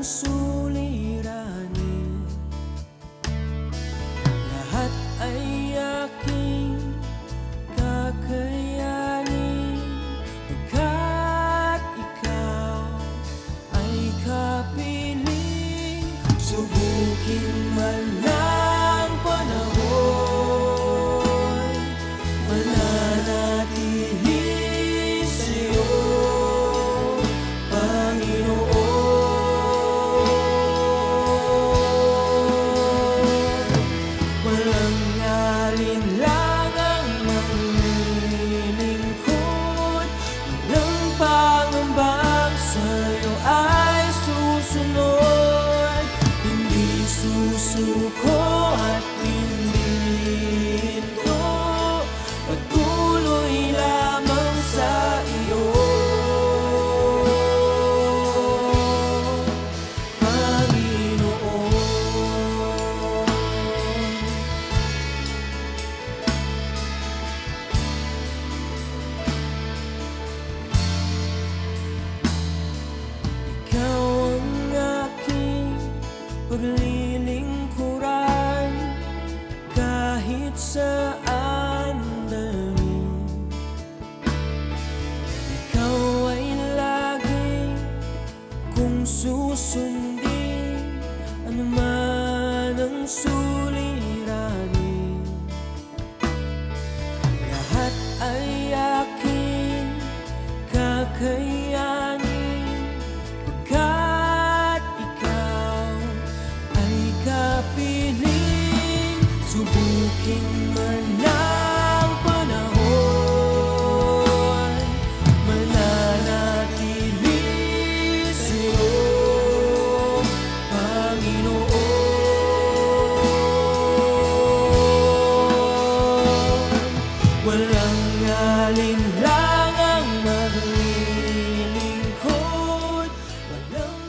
suliranin, lahat ay aking kakayanin, pagkat ikaw ay kapiling. Subukin man ng panahon, mananatili sa'yo, Panginoon. Walang alinlangang maglilingkod, walang pangambang sa'yo ay susunod. Hindi susuko at hindi ito, patuloy lamang sa iyo, Panginoon. Ikaw ang aking paglilingkuran, kahit saan dalhin. Ikaw ay lagi kung susundin, anuman ang suliranin, lahat ay aking kakayanin, pagkat ikaw ay kapiling. Subukin man ng panahon, mananatili sa'yo, Panginoon. Walang alinlangang maglilingkod, walang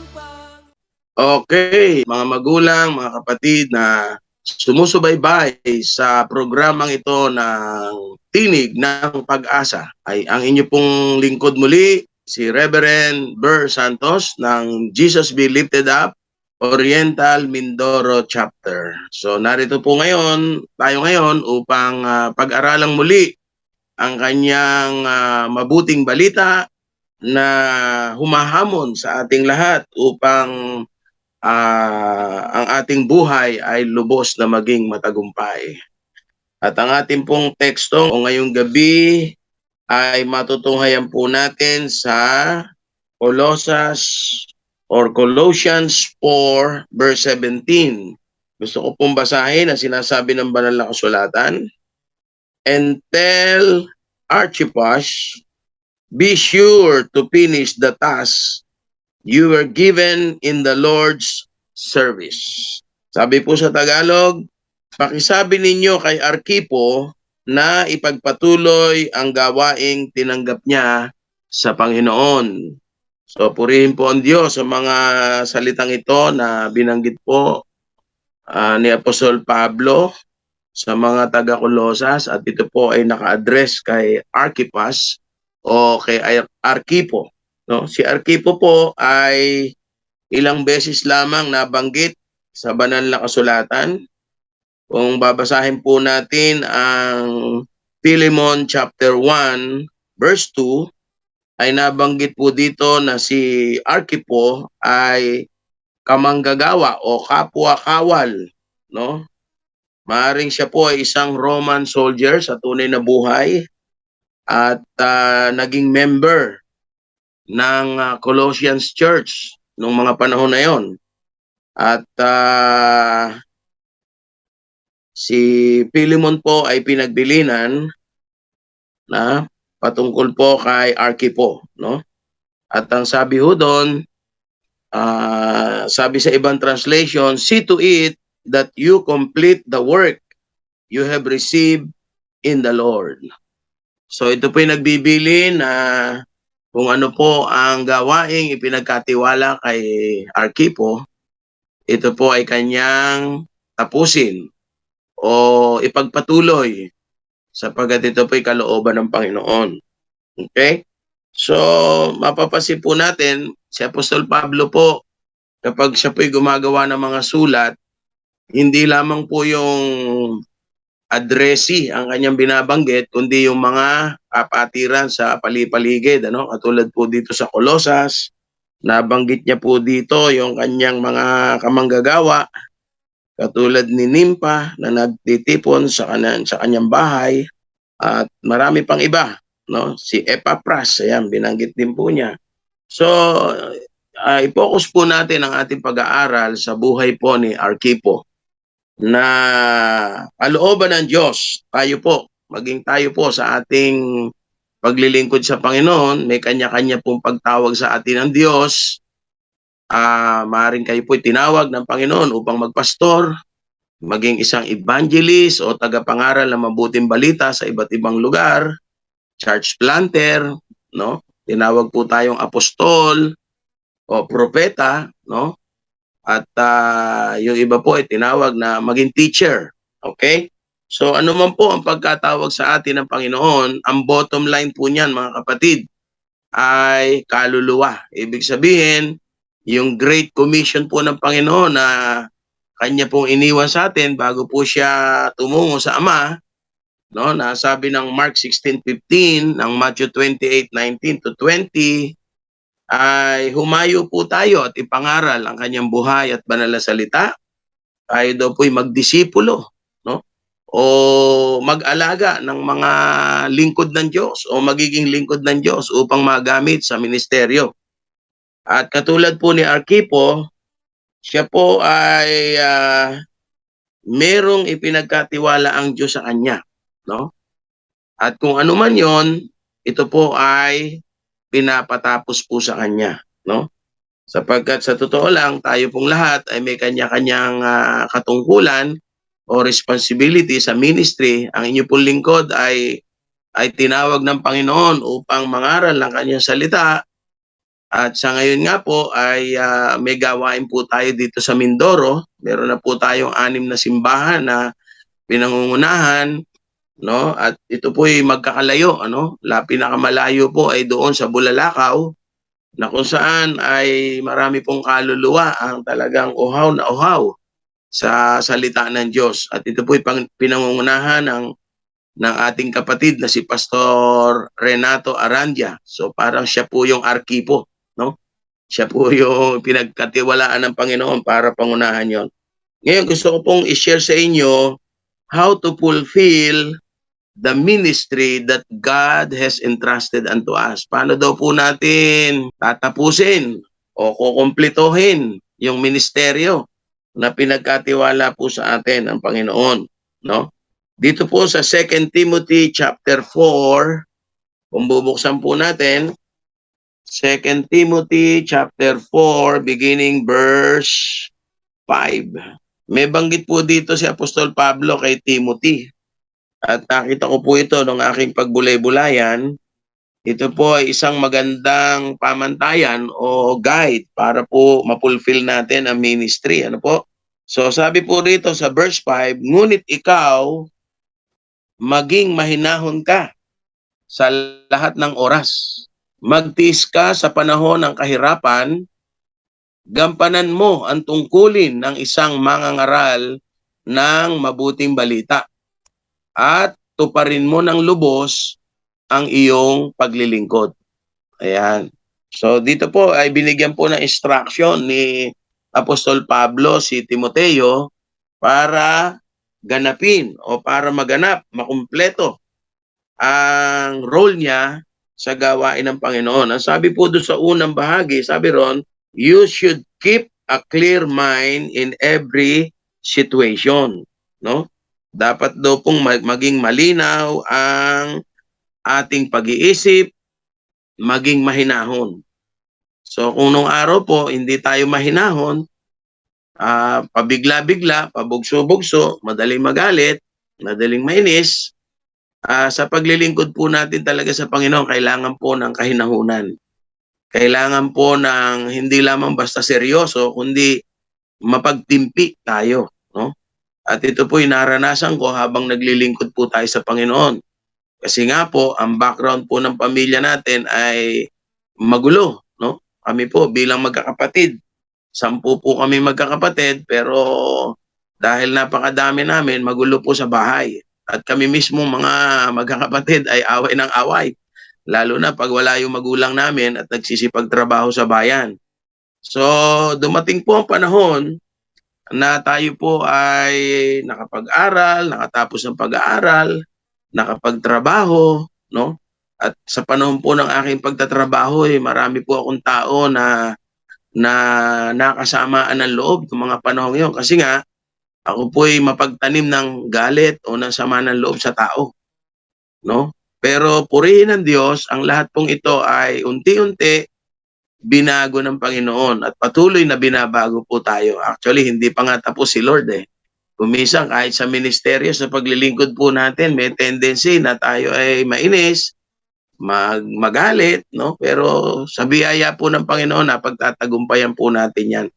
Okay, mga magulang, mga kapatid na sumusubaybay sa programang ito ng Tinig ng Pag-asa, ay ang inyo pong lingkod muli, si Reverend Ber Santos ng Jesus Be Lifted Up, Oriental Mindoro Chapter. So narito po tayo ngayon upang pag-aralang muli ang kanyang mabuting balita na humahamon sa ating lahat upang ang ating buhay ay lubos na maging matagumpay. At ang ating pong teksto o ngayong gabi ay matutunghayan po natin sa Colossians 4 verse 17. Gusto ko pong basahin ang sinasabi ng banal na kasulatan. And tell Archippus, be sure to finish the task you were given in the Lord's service. Sabi po sa Tagalog, pakisabi ninyo kay Arkipo na ipagpatuloy ang gawaing tinanggap niya sa Panginoon. So purihin po ang Diyos sa mga salitang ito na binanggit po ni Apostol Pablo sa mga taga-Colosas, at ito po ay naka-address kay Archippus o kay Arkipo. No? Si Arkipo po ay ilang beses lamang nabanggit sa banal na kasulatan. Kung babasahin po natin ang Philemon chapter 1 verse 2, ay nabanggit po dito na si Arkipo ay kamanggagawa o kapwa-kawal, no? Maaring siya po ay isang Roman soldier sa tunay na buhay at naging member ng Colossians Church noong mga panahon na yon. At si Philemon po ay pinagbilinan na patungkol po kay Arkipo, no? At ang sabi ho doon, sabi sa ibang translation, see to it that you complete the work you have received in the Lord. So ito po yung nagbibili na kung ano po ang gawaing ipinagkatiwala kay Arkipo, ito po ay kanyang tapusin o ipagpatuloy sapagkat ito po ay kalooban ng Panginoon. Okay? So, mapapansin po natin, si Apostol Pablo po kapag siya po'y gumagawa ng mga sulat, hindi lamang po yung addressee ang kanyang binabanggit, kundi yung mga kapatiran sa palipaligid, ano? Katulad po dito sa Colosas, nabanggit niya po dito yung kanyang mga kamanggagawa, katulad ni Nimpa na nagtitipon sa kanyang bahay, at marami pang iba, no? Si Epaphras, ayan, binanggit din po niya. So, i-focus po natin ang ating pag-aaral sa buhay po ni Arquipo, na kalooban ng Diyos, maging tayo po sa ating paglilingkod sa Panginoon, may kanya-kanya pong pagtawag sa atin ng Diyos. Maaaring kayo po'y tinawag ng Panginoon upang magpastor, maging isang evangelist o tagapangaral ng mabuting balita sa iba't ibang lugar, church planter, no? Tinawag po tayong apostol o propeta, no? At yung iba po ay tinawag na maging teacher. Okay? So ano man po ang pagkatawag sa atin ng Panginoon, ang bottom line po niyan, mga kapatid, ay kaluluwa. Ibig sabihin, yung Great Commission po ng Panginoon na kanya pong iniwan sa atin bago po siya tumungo sa Ama, no? Nasabi ng Mark 16:15, ng Matthew 28:19 to 20, ay humayo po tayo at ipangaral ang kanyang buhay at banal na salita. Tayo daw po'y magdisipulo, no? O mag-alaga ng mga lingkod ng Diyos o magiging lingkod ng Diyos upang magamit sa ministeryo. At katulad po ni Arquipo, siya po ay merong ipinagkatiwala ang Diyos sa kanya, no? At kung ano man 'yon, ito po ay pinapatapos po sa kanya, no? Sapagkat sa totoo lang, tayo pong lahat ay may kanya-kanyang katungkulan o responsibility sa ministry. Ang inyo pong lingkod ay tinawag ng Panginoon upang mangaral ng kanyang salita. At sa ngayon nga po ay may gawain po tayo dito sa Mindoro. Meron na po tayong 6 na simbahan na pinangungunahan, no? At ito po ay magkakalayo, ano? Pinakamalayo po ay doon sa Bulalakaw, na kung saan ay marami pong kaluluwa ang talagang uhaw na uhaw sa salita ng Diyos. At ito po ay pinangungunahan ng ating kapatid na si Pastor Renato Arandia. So parang siya po yung Arquipo, no? Siya po yung pinagkatiwalaan ng Panginoon para pangunahan yon. Ngayon gusto ko pong i-share sa inyo how to fulfill the ministry that God has entrusted unto us. Paano daw po natin tatapusin o kukumplituhin yung ministeryo na pinagkatiwala po sa atin ng Panginoon, no? Dito po sa 2 Timothy chapter 4, kung bubuksan po natin, 2 Timothy chapter 4 beginning verse 5. May banggit po dito si Apostol Pablo kay Timothy. At nakita ko po ito nung aking pagbulay-bulayan. Ito po ay isang magandang pamantayan o guide para po mapulfill natin ang ministry. Ano po? So sabi po rito sa verse 5, ngunit ikaw, maging mahinahon ka sa lahat ng oras. Magtiis ka sa panahon ng kahirapan, gampanan mo ang tungkulin ng isang mangangaral ng mabuting balita at tuparin mo ng lubos ang iyong paglilingkod. Ayan. So dito po ay binigyan po ng instruction ni Apostol Pablo si Timoteo para ganapin o para makumpleto ang role niya sa gawain ng Panginoon. Ang sabi po doon sa unang bahagi, sabi ron, you should keep a clear mind in every situation, no? Dapat daw pong maging malinaw ang ating pag-iisip, maging mahinahon. So kung nung araw po hindi tayo mahinahon, pabigla-bigla, pabugso-bugso, madaling magalit, madaling mainis, sa paglilingkod po natin talaga sa Panginoon, kailangan po ng kahinahunan. Kailangan po ng hindi lamang basta seryoso, kundi mapagtimpi tayo, no? At ito po naranasan ko habang naglilingkod po tayo sa Panginoon. Kasi nga po, ang background po ng pamilya natin ay magulo, no? Kami po bilang magkakapatid 10 po kami magkakapatid, pero dahil napakadami namin, magulo po sa bahay. At kami mismo mga magkakapatid ay away ng away. Lalo na pag wala yung magulang namin at nagsisipagtrabaho sa bayan. So, dumating po ang panahon na tayo po ay nakapag-aral, nakatapos ng pag-aaral, nakapagtrabaho, no? At sa panahon po ng aking pagtatrabaho, marami po akong tao na nakasamaan ng loob ng mga panahon yun. Kasi nga, ako po ay mapagtanim ng galit o ng sama ng loob sa tao, no? Pero purihin ng Diyos, ang lahat pong ito ay unti-unti binago ng Panginoon at patuloy na binabago po tayo. Actually, hindi pa nga tapos si Lord eh. Kuminsan kahit sa ministeryo, sa paglilingkod po natin, may tendency na tayo ay mainis, magalit, no? Pero sa biyaya po ng Panginoon, napagtatagumpayan po natin yan.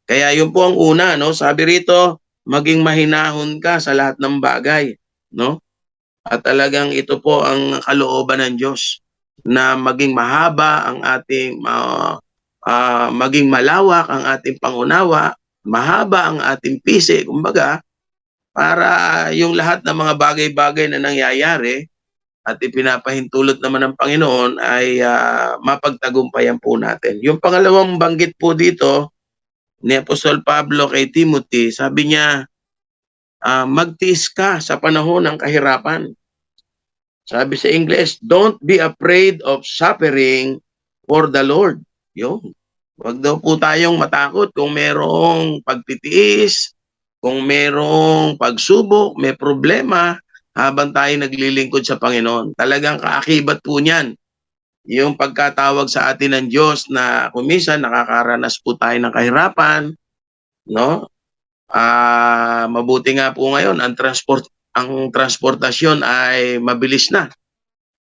Kaya yun po ang una, no? Sabi rito, maging mahinahon ka sa lahat ng bagay, no? At talagang ito po ang kalooban ng Diyos na maging mahaba ang ating maging malawak ang ating pangunawa, mahaba ang ating pisi, kumbaga, para yung lahat ng mga bagay-bagay na nangyayari at ipinapahintulot naman ng Panginoon ay mapagtagumpayan po natin. Yung pangalawang banggit po dito ni Apostol Pablo kay Timothy, sabi niya, magtiis ka sa panahon ng kahirapan. Sabi sa English, don't be afraid of suffering for the Lord. Yun. Huwag daw po tayong matakot kung merong pagtitiis, kung merong pagsubok, may problema habang tayo naglilingkod sa Panginoon. Talagang kaakibat po niyan yung pagkatawag sa atin ng Diyos na kuminsan nakakaranas po tayo ng kahirapan, no? Mabuti nga po ngayon ang transportasyon ay mabilis na.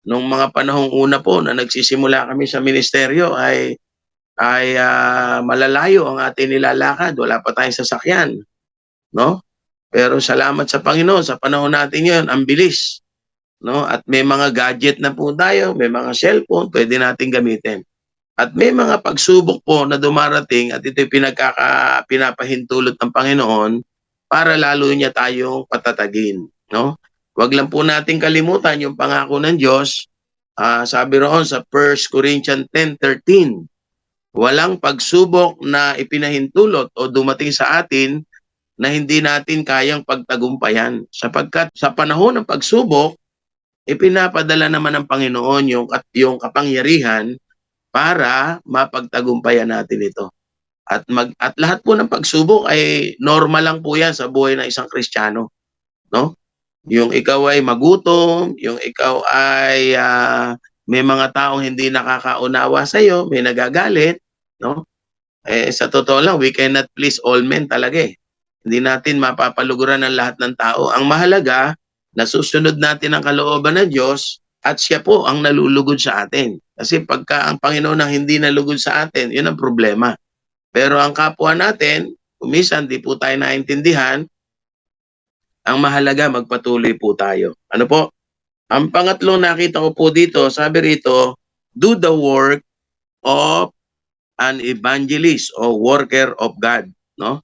Nung mga panahong una po na nagsisimula kami sa ministeryo ay malalayo ang ating nilalakad, wala pa tayong sasakyan, no? Pero salamat sa Panginoon, sa panahon natin ngayon, ang bilis, no? At may mga gadget na po tayo, may mga cellphone, pwede nating gamitin. At may mga pagsubok po na dumarating at ito'y pinapahintulot ng Panginoon para lalo niya tayong patatagin, no? Huwag lang po nating kalimutan yung pangako ng Diyos. Sabi roon sa 1 Corinthians 10:13, walang pagsubok na ipinahintulot o dumating sa atin na hindi natin kayang pagtagumpayan. Sapagkat sa panahon ng pagsubok, ipinapadala naman ng Panginoon yung kapangyarihan para mapagtagumpayan natin ito. At lahat po ng pagsubok ay normal lang po yan sa buhay ng isang Kristiyano, no? Yung ikaw ay magutom, yung ikaw ay may mga taong hindi nakakaunawa sa iyo, may nagagalit, no? Sa totoo lang, we cannot please all men talaga eh. Hindi natin mapapaluguran ng lahat ng tao. Ang mahalaga, nasusunod natin ang kalooban ng Diyos at siya po ang nalulugod sa atin. Kasi pagka ang Panginoon ang hindi nalugod sa atin, yun ang problema. Pero ang kapwa natin, kumisan di po tayo naintindihan, ang mahalaga magpatuloy po tayo. Ano po? Ang pangatlong nakita ko po dito, sabi rito, do the work of an evangelist o worker of God, no?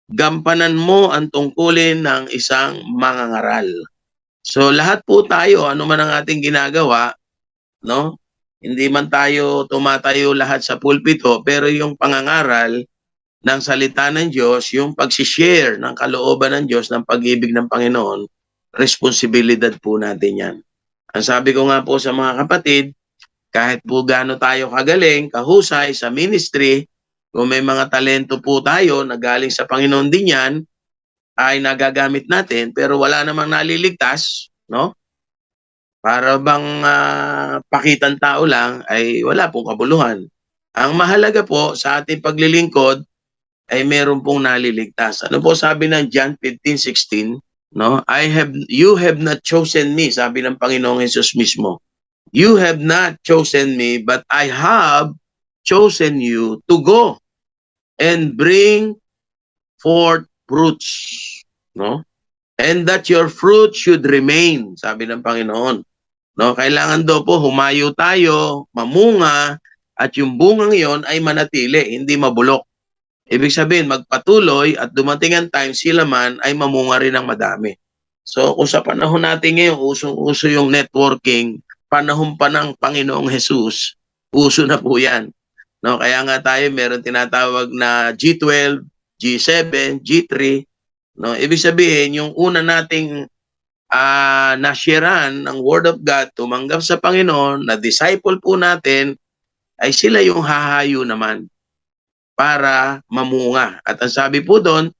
Gampanan mo ang tungkulin ng isang mangangaral. So lahat po tayo, ano man ang ating ginagawa, no? Hindi man tayo tumatayo lahat sa pulpito, pero yung pangangaral ng salita ng Diyos, yung pag-share ng kalooban ng Diyos, ng pag-ibig ng Panginoon, responsibilidad po natin yan. Ang sabi ko nga po sa mga kapatid, kahit po gaano tayo kagaling, kahusay sa ministry, kung may mga talento po tayo na galing sa Panginoon din yan, ay nagagamit natin, pero wala namang naliligtas, no? Para bang pakitang tao lang, ay wala pong kabuluhan. Ang mahalaga po sa ating paglilingkod, ay meron pong naliligtas. Ano po sabi ng John 15:16? No? You have not chosen me, sabi ng Panginoong Hesus mismo. You have not chosen me, but I have chosen you to go and bring forth fruits, no? And that your fruit should remain, sabi ng Panginoon. No, kailangan daw po humayo tayo, mamunga, at yung bungang 'yon ay manatili, hindi mabulok. Ibig sabihin, magpatuloy at dumating ang time, sila man ay mamunga rin ng madami. So kung sa panahon natin ngayon, usong-uso yung networking, panahon pa ng Panginoong Jesus, uso na po yan. No, kaya nga tayo meron tinatawag na G12, G7, G3. No, ibig sabihin, yung una nating nashiran ng Word of God, tumanggap sa Panginoon, na disciple po natin, ay sila yung hahayo naman para mamunga. At ang sabi po doon,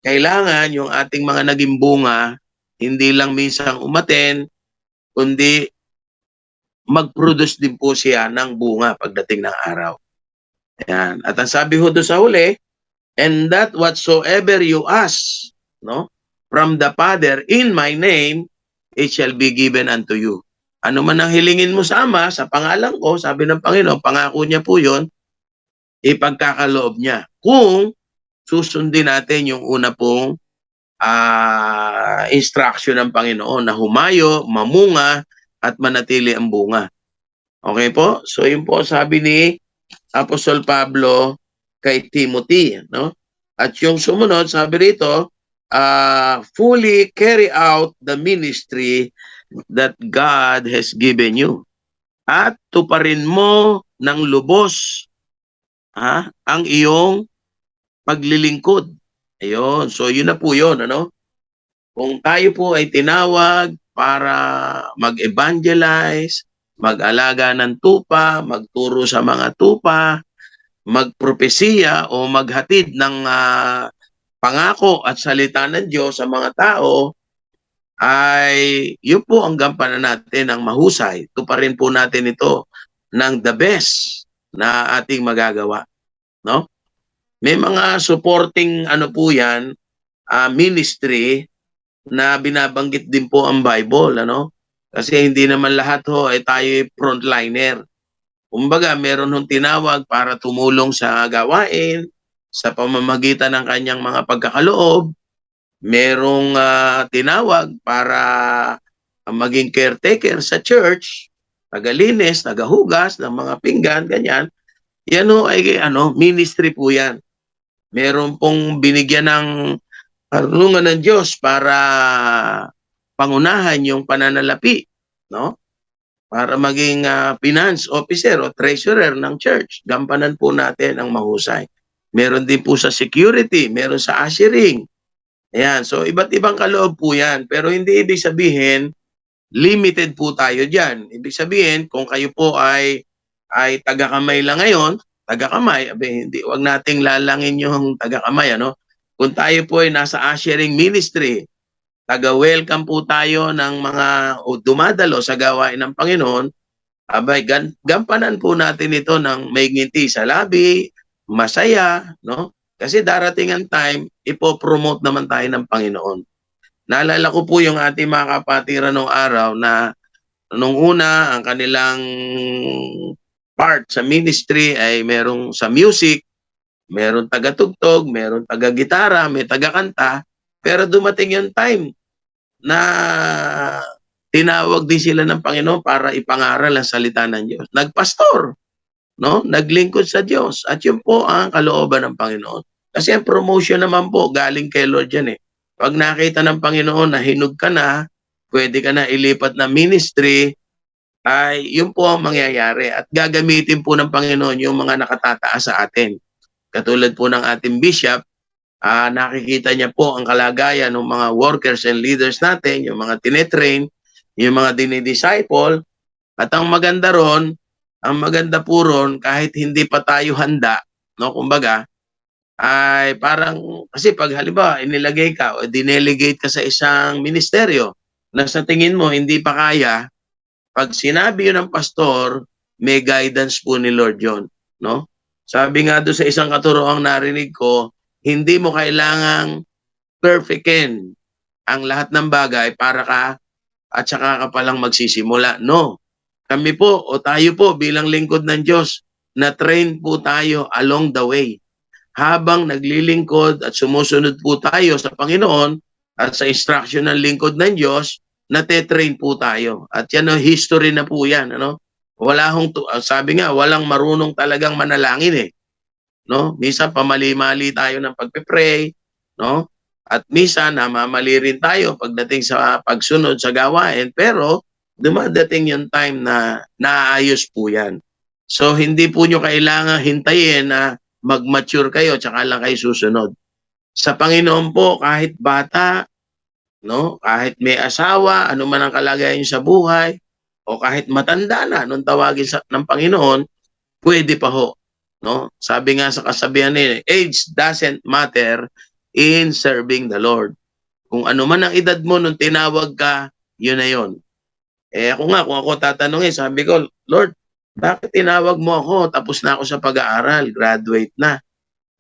kailangan yung ating mga naging bunga, hindi lang minsan umaten, kundi mag-produce din po siya ng bunga pagdating ng araw. Ayan. At ang sabi ho doon sa huli, and that whatsoever you ask, no, from the Father in my name, it shall be given unto you. Ano man ang hilingin mo sa Ama, sa pangalan ko, sabi ng Panginoon, pangako niya po yun, ipagkakaloob niya. Kung susundin natin yung una pong instruction ng Panginoon na humayo, mamunga, at manatili ang bunga. Okay po? So yun po sabi ni Apostol Pablo kay Timothy, no? At yung sumunod, sabi rito, fully carry out the ministry that God has given you. At tuparin mo ng lubos ang iyong paglilingkod. Ayun. So yun na po yun, ano? Kung tayo po ay tinawag para mag-evangelize, mag-alaga ng tupa, magturo sa mga tupa, magpropesiya o maghatid ng pangako at salita ng Diyos sa mga tao, ay yun po ang gampanan natin ng mahusay. Tuparin po natin ito ng the best na ating magagawa. No? May mga supporting ano po yan, ministry na binabanggit din po ang Bible, ano? Kasi hindi naman lahat ho ay tayo frontliner. Kumbaga, meron hong tinawag para tumulong sa gawain, sa pamamagitan ng kanyang mga pagkakaloob. Merong tinawag para maging caretaker sa church, tagalinis, tagahugas ng mga pinggan, ganyan. Yan ho ay ministry po yan. Meron pong binigyan ng karunungan ng Diyos para pangunahan yung pananalapi, no? Para maging finance officer o treasurer ng church. Gampanan po natin ang mahusay. Meron din po sa security, meron sa ushering. Ayan, so iba't ibang kaloob po yan. Pero hindi ibig sabihin, limited po tayo dyan. Ibig sabihin, kung kayo po ay taga-kamay lang ngayon, taga-kamay, hindi, wag nating lalangin yung taga-kamay, ano? Kung tayo po ay nasa ushering ministry, taga-welcome po tayo ng mga dumadalo sa gawain ng Panginoon, abay, gampanan po natin ito ng may ngiti sa labi, masaya, no? Kasi darating ang time, ipopromote naman tayo ng Panginoon. Naalala ko po yung ating mga kapatiran nung araw na nung una, ang kanilang part sa ministry ay merong sa music, meron taga-tugtog, meron taga-gitara, may taga-kanta, pero dumating yung time na tinawag din sila ng Panginoon para ipangaral ang salita ng Diyos. Nagpastor, no? Naglingkod sa Diyos. At yun po ang kalooban ng Panginoon. Kasi ang promotion naman po, galing kay Lord yan eh. Pag nakita ng Panginoon na hinog ka na, pwede ka na ilipat na ministry, ay yun po ang mangyayari. At gagamitin po ng Panginoon yung mga nakatataas sa atin. Katulad po ng ating bishop, nakikita niya po ang kalagayan ng mga workers and leaders natin, yung mga tinetrain, yung mga dinidisciple. At ang maganda ron, ang maganda po ron, kahit hindi pa tayo handa, no, kumbaga, ay parang, kasi pag halimbawa, inilagay ka o dinelegate ka sa isang ministeryo na sa tingin mo hindi pa kaya, pag sinabi yun ng pastor, may guidance po ni Lord yun, no? Sabi nga doon sa isang katuroang narinig ko, hindi mo kailangang perfectin ang lahat ng bagay para ka at saka ka palang magsisimula. No. Kami po o tayo po bilang lingkod ng Diyos, na-train po tayo along the way. Habang naglilingkod at sumusunod po tayo sa Panginoon at sa instruction ng lingkod ng Diyos, nate-train po tayo. At yan, history na po yan. Ano? Wala hong, sabi nga, walang marunong talagang manalangin eh. no? Minsan pamali-mali tayo ng pagpe-pray, no? At minsan namamali rin tayo pagdating sa pagsunod sa gawain, pero dumadating yung time na naayos po yan. So hindi po nyo kailangan hintayin na mag-mature kayo tsaka lang kayo susunod. Sa Panginoon po, kahit bata, no? Kahit may asawa, ano man ang kalagayan niyo sa buhay, o kahit matanda na nung tawagin ng Panginoon, pwede pa ho. No? Sabi nga sa kasabihan age doesn't matter in serving the Lord. Kung ano man ang edad mo nung tinawag ka, yun na yun. Eh ako nga, kung ako tatanungin, sabi ko, Lord, bakit tinawag mo ako? Tapos na ako sa pag-aaral, graduate na.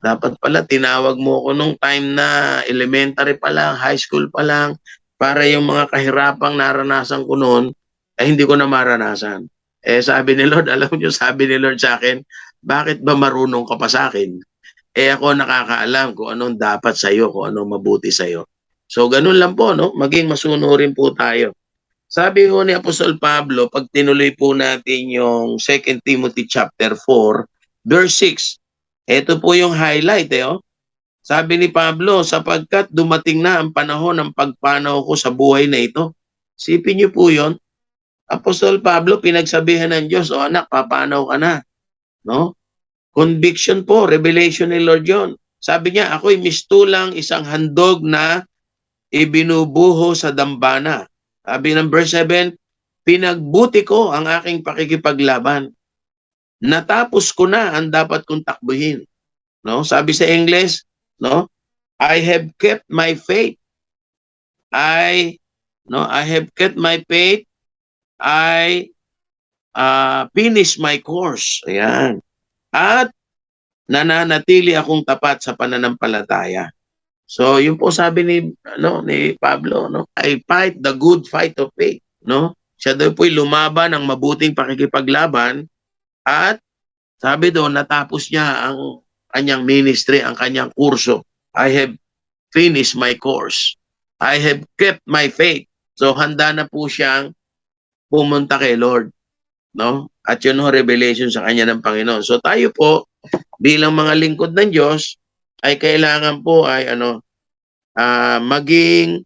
Dapat pala tinawag mo ako nung time na elementary pa lang, high school pa lang, para yung mga kahirapang naranasan ko noon, ay hindi ko na maranasan. Eh sabi ni Lord, alam niyo, sabi ni Lord sa akin, bakit ba marunong ka pa sa akin? Eh ako nakakaalam kung anong dapat sa'yo, kung anong mabuti sa'yo. So ganun lang po, no? Maging masunurin po tayo. Sabi ko ni Apostol Pablo, pag tinuloy po natin yung 2 Timothy chapter 4, verse 6, ito po yung highlight oh. Sabi ni Pablo, sapagkat dumating na ang panahon ng pagpanaw ko sa buhay na ito. Sipin niyo po yon. Apostol Pablo, pinagsabihan ng Diyos, o anak, papanaw ka na. No? Conviction po, revelation ni Lord yon. Sabi niya, ako'y mistulang isang handog na ibinubuho sa dambana. Sabi ng verse 7, pinagbuti ko ang aking pakikipaglaban. Natapos ko na ang dapat kong takbuhin. No? Sabi sa English, no? I have kept my faith. I have kept my faith. I finish my course. Ayan. At nananatili akong tapat sa pananampalataya. So, yun po sabi ni Pablo, no? I fight the good fight of faith, no? Siya daw po'y lumaban ng mabuting pakikipaglaban at sabi doon, natapos niya ang kanyang ministry, ang kanyang kurso. I have finished my course. I have kept my faith. So, handa na po siyang pumunta kay Lord. No? At yun ho, revelation sa kanya ng Panginoon. So, tayo po, bilang mga lingkod ng Diyos, ay kailangan po ay maging,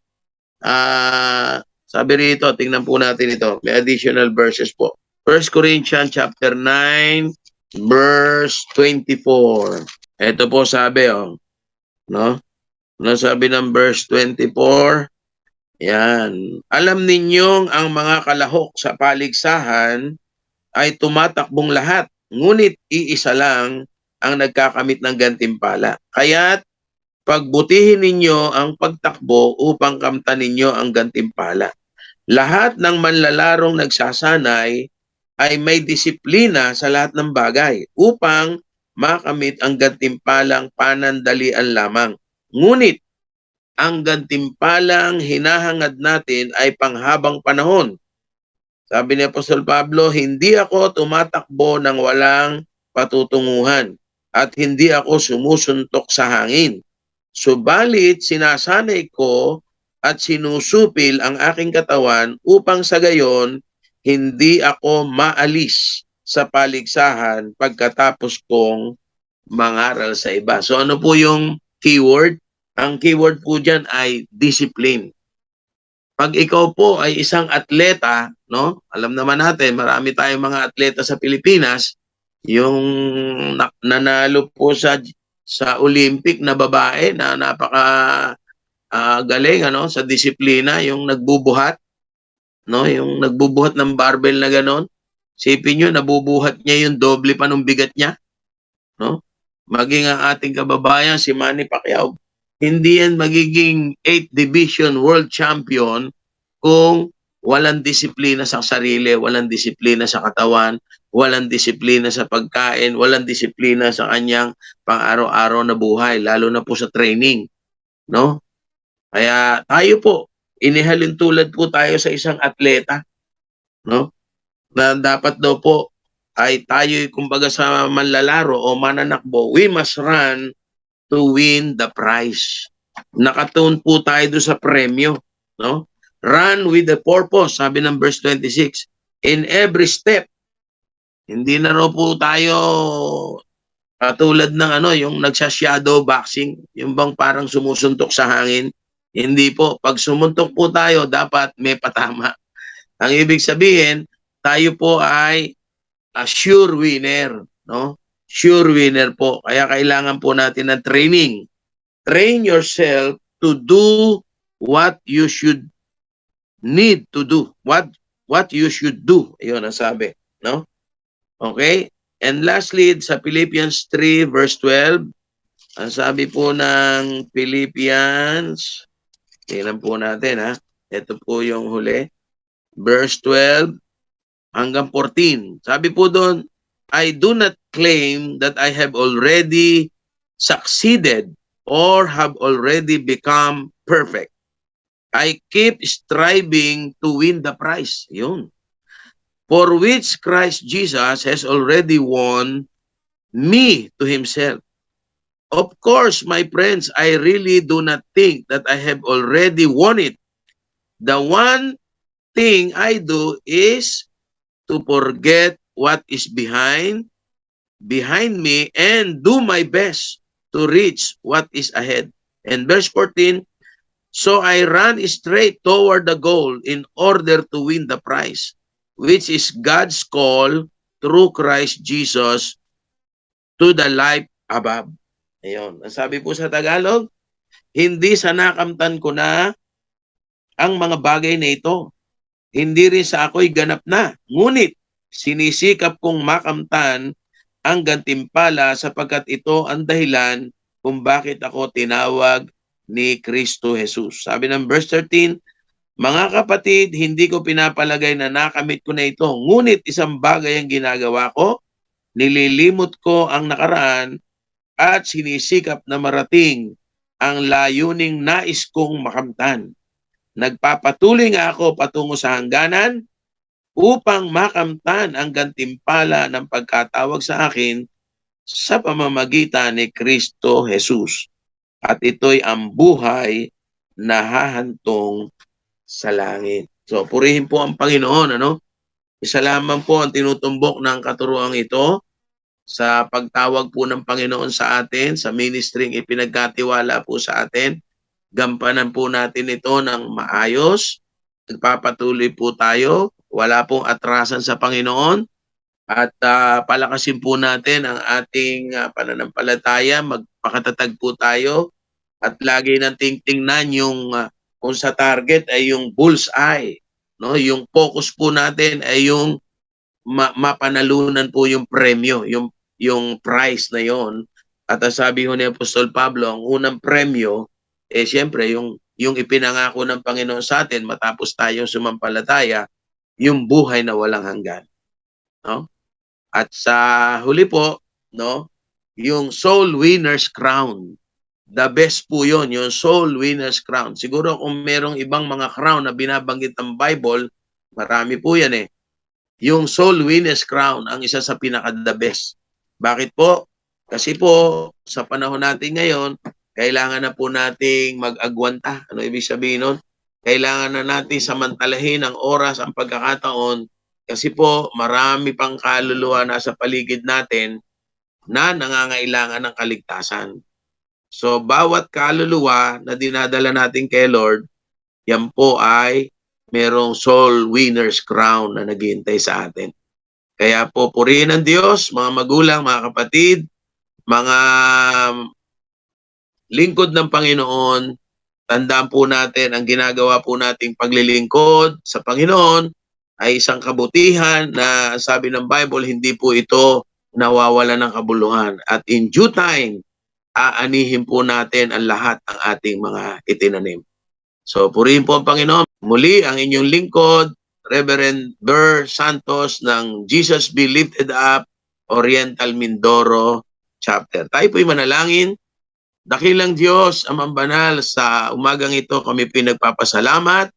sabi rito, tingnan po natin ito. May additional verses po. 1 Corinthians chapter 9, verse 24. Ito po sabi, no? No, sabi ng verse 24, yan. Alam ninyong ang mga kalahok sa paligsahan ay tumatakbong lahat, ngunit iisa lang ang nagkakamit ng gantimpala. Kaya't pagbutihin ninyo ang pagtakbo upang kamtan ninyo ang gantimpala. Lahat ng manlalarong nagsasanay ay may disiplina sa lahat ng bagay upang makamit ang gantimpalang panandalian lamang. Ngunit ang gantimpalang hinahangad natin ay panghabang panahon. Sabi ni Apostol Pablo, hindi ako tumatakbo ng walang patutunguhan at hindi ako sumusuntok sa hangin. Subalit sinasanay ko at sinusupil ang aking katawan upang sa gayon hindi ako maalis sa paligsahan pagkatapos kong mangaral sa iba. So ano po yung keyword? Ang keyword po dyan ay discipline. Pag ikaw po ay isang atleta, no? Alam naman natin, marami tayong mga atleta sa Pilipinas, yung nanalo po sa Olympic na babae na napaka galing sa disiplina, yung nagbubuhat, no? Yung nagbubuhat ng barbell na ganon. Sipin nyo, nabubuhat niya yung doble pa ng bigat niya, no? Maging ang ating kababayan si Manny Pacquiao, hindi yan magiging 8th Division World Champion kung walang disiplina sa sarili, walang disiplina sa katawan, walang disiplina sa pagkain, walang disiplina sa kanyang pang-araw-araw na buhay, lalo na po sa training, no? Kaya tayo po, inihalin tulad po tayo sa isang atleta, no? Na dapat daw po ay tayo, kumbaga sa manlalaro o mananakbo, we must run to win the prize. Nakatune po tayo doon sa premyo, no? Run with the purpose, sabi ng verse 26. In every step, hindi na raw po tayo Katulad ng yung nagsha-shadow boxing, yung bang parang sumusuntok sa hangin. Hindi po. Pag sumuntok po tayo, dapat may patama. Ang ibig sabihin, tayo po ay sure winner, no? Sure winner po. Kaya kailangan po natin ng training. Train yourself to do what you should need to do. What you should do. Ayun ang sabi, no? Okay? And lastly, sa Philippians 3 verse 12, ang sabi po ng Philippians, tingnan po natin ha. Ito po yung huli. Verse 12 hanggang 14. Sabi po doon, I do not claim that I have already succeeded or have already become perfect. I keep striving to win the prize. Yun. For which Christ Jesus has already won me to himself. Of course, my friends, I really do not think that I have already won it. The one thing I do is to forget what is behind me and do my best to reach what is ahead. And verse 14, so I run straight toward the goal in order to win the prize, which is God's call through Christ Jesus to the life above. Ayun. Ang sabi po sa Tagalog, hindi sa nakamtan ko na ang mga bagay na ito. Hindi rin sa ako'y ganap na. Ngunit, sinisikap kong makamtan ang gantimpala sapagkat ito ang dahilan kung bakit ako tinawag ni Kristo Jesus. Sabi ng verse 13, mga kapatid, hindi ko pinapalagay na nakamit ko na ito. Ngunit isang bagay ang ginagawa ko, nililimot ko ang nakaraan at sinisikap na marating ang layuning nais kong makamtan. Nagpapatuloy nga ako patungo sa hangganan upang makamtan ang gantimpala ng pagkatawag sa akin sa pamamagitan ni Kristo Jesus. At ito'y ang buhay na hahantong sa langit. So, purihin po ang Panginoon, ano? Isa lamang po ang tinutumbok ng katuruang ito sa pagtawag po ng Panginoon sa atin, sa ministering ipinagkatiwala po sa atin. Gampanan po natin ito ng maayos. Nagpapatuloy po tayo. Wala pong atrasan sa Panginoon. At palakasin po natin ang ating pananampalataya. Magpakatatag po tayo. At lagi nating tingnan yung kung sa target ay yung bullseye. No? Yung focus po natin ay yung mapanalunan po yung premyo, yung prize na yon. At sabi ho ni Apostol Pablo, ang unang premyo, siyempre, yung ipinangako ng Panginoon sa atin matapos tayo sumampalataya, yung buhay na walang hanggan. No? At sa huli po, no, yung soul winner's crown. The best po yon, yung soul winner's crown. Siguro kung merong ibang mga crown na binabanggit ng Bible, marami po yan eh. Yung soul winner's crown ang isa sa pinaka-the best. Bakit po? Kasi po, sa panahon natin ngayon, kailangan na po nating mag-agwanta. Ano ibig sabihin nun? Kailangan na natin samantalahin ang oras, ang pagkakataon, kasi po marami pang kaluluwa na sa paligid natin na nangangailangan ng kaligtasan. So, bawat kaluluwa na dinadala natin kay Lord, yan po ay merong soul winner's crown na naghihintay sa atin. Kaya po, purihin ang Diyos, mga magulang, mga kapatid, mga lingkod ng Panginoon, tandaan po natin ang ginagawa po nating paglilingkod sa Panginoon ay isang kabutihan na sabi ng Bible, hindi po ito nawawala ng kabuluhan. At in due time, aanihin po natin ang lahat ng ating mga itinanim. So, purihin po ang Panginoon. Muli, ang inyong lingkod, Reverend Burr Santos ng Jesus Be Lifted Up, Oriental Mindoro Chapter. Tayo po'y manalangin. Dakilang Diyos, Amang Banal, sa umagang ito kami pinagpapasalamat.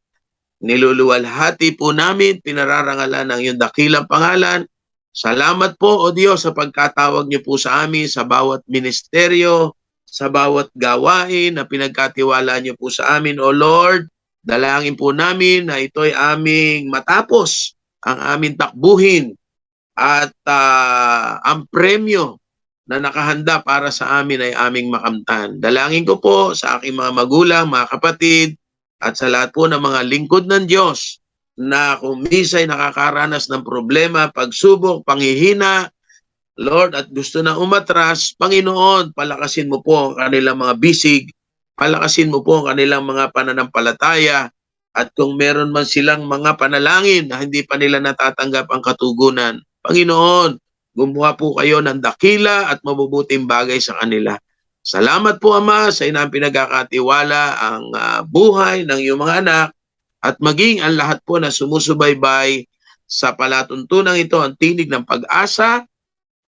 Niluluwalhati po namin, pinararangalan ng iyong dakilang pangalan. Salamat po, O Diyos, sa pagkatawag niyo po sa amin sa bawat ministeryo, sa bawat gawain na pinagkatiwala niyo po sa amin, O Lord. Dalangin po namin na ito'y aming matapos ang aming takbuhin at ang premyo na nakahanda para sa amin ay aming makamtan. Dalangin ko po sa aking mga magulang, mga kapatid, at sa lahat po ng mga lingkod ng Diyos na kung minsan ay nakakaranas ng problema, pagsubok, panghihina, Lord, at gusto na umatras, Panginoon, palakasin mo po ang kanilang mga bisig, palakasin mo po ang kanilang mga pananampalataya, at kung meron man silang mga panalangin na hindi pa nila natatanggap ang katugunan, Panginoon, gumawa po kayo ng dakila at mabubuting bagay sa kanila. Salamat po, Ama, sa inang pinagkakatiwala ang buhay ng iyong mga anak at maging ang lahat po na sumusubaybay sa palatuntunang ito, ang tinig ng pag-asa.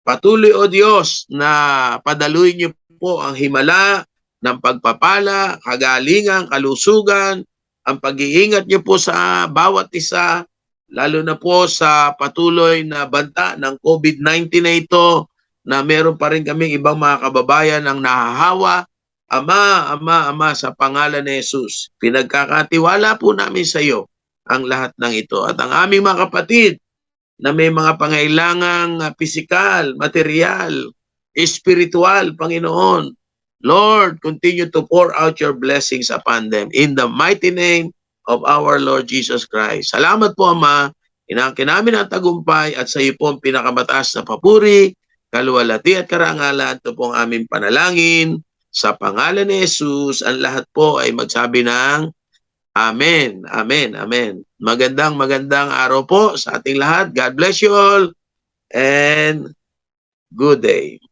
Patuloy, O Diyos, na padaluin niyo po ang himala ng pagpapala, kagalingan, kalusugan, ang pag-iingat niyo po sa bawat isa, lalo na po sa patuloy na banta ng COVID-19 na ito, na meron pa rin kaming ibang mga kababayan ang nahahawa. Ama, Ama, Ama, sa pangalan ni Jesus, pinagkakatiwala po namin sa iyo ang lahat ng ito. At ang aming mga kapatid na may mga pangailangang pisikal, material, espiritual, Panginoon, Lord, continue to pour out your blessings upon them in the mighty name of our Lord Jesus Christ. Salamat po, Ama. Inangkin namin ang tagumpay at sa iyo po ang pinakamataas na papuri, kaluwalhati at karangalan. Ito po ang aming panalangin. Sa pangalan ni Jesus, ang lahat po ay magsabi ng Amen, amen, amen. Magandang araw po sa ating lahat. God bless you all and good day.